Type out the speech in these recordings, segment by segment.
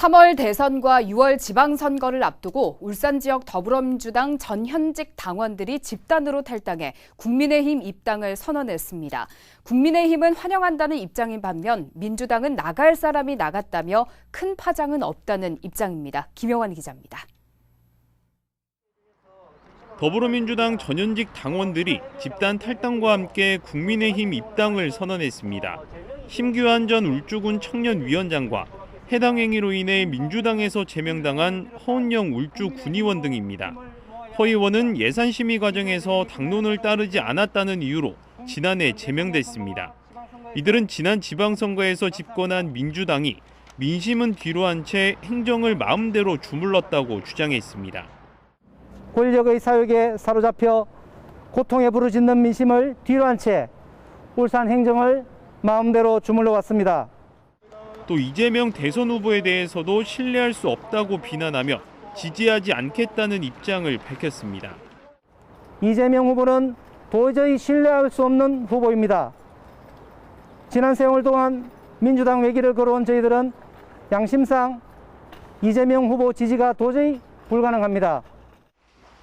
3월 대선과 6월 지방선거를 앞두고 울산 지역 더불어민주당 전 현직 당원들이 집단으로 탈당해 국민의힘 입당을 선언했습니다. 국민의힘은 환영한다는 입장인 반면 민주당은 나갈 사람이 나갔다며 큰 파장은 없다는 입장입니다. 김영환 기자입니다. 더불어민주당 전현직 당원들이 집단 탈당과 함께 국민의힘 입당을 선언했습니다. 심규환 전 울주군 청년위원장과 해당 행위로 인해 민주당에서 제명당한 허은영 울주 군의원 등입니다. 허 의원은 예산심의 과정에서 당론을 따르지 않았다는 이유로 지난해 제명됐습니다. 이들은 지난 지방선거에서 집권한 민주당이 민심은 뒤로한 채 행정을 마음대로 주물렀다고 주장했습니다. 권력의 사욕에 사로잡혀 고통에 부르짖는 민심을 뒤로한 채 울산 행정을 마음대로 주물러 왔습니다. 또 이재명 대선 후보에 대해서도 신뢰할 수 없다고 비난하며 지지하지 않겠다는 입장을 밝혔습니다. 이재명 후보는 도저히 신뢰할 수 없는 후보입니다. 지난 세월 동안 민주당 외길을 걸어온 저희들은 양심상 이재명 후보 지지가 도저히 불가능합니다.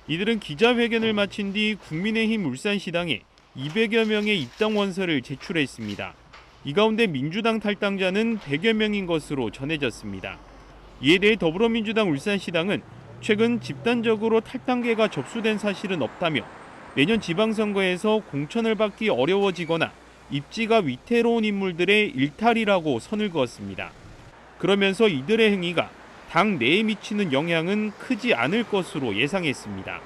이들은 기자회견을 마친 뒤 국민의힘 울산시당에 200여 명의 입당 원서를 제출했습니다. 이 가운데 민주당 탈당자는 100여 명인 것으로 전해졌습니다. 이에 대해 더불어민주당 울산시당은 최근 집단적으로 탈당계가 접수된 사실은 없다며 내년 지방선거에서 공천을 받기 어려워지거나 입지가 위태로운 인물들의 일탈이라고 선을 그었습니다. 그러면서 이들의 행위가 당 내에 미치는 영향은 크지 않을 것으로 예상했습니다.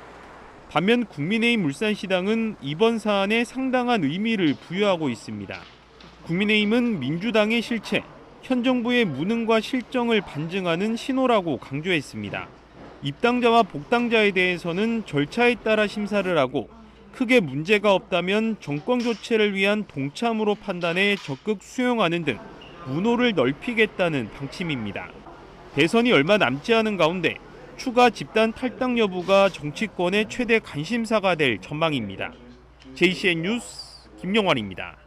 반면 국민의힘 울산시당은 이번 사안에 상당한 의미를 부여하고 있습니다. 국민의힘은 민주당의 실체, 현 정부의 무능과 실정을 반증하는 신호라고 강조했습니다. 입당자와 복당자에 대해서는 절차에 따라 심사를 하고 크게 문제가 없다면 정권 교체를 위한 동참으로 판단해 적극 수용하는 등 문호를 넓히겠다는 방침입니다. 대선이 얼마 남지 않은 가운데 추가 집단 탈당 여부가 정치권의 최대 관심사가 될 전망입니다. JCN 뉴스 김영환입니다.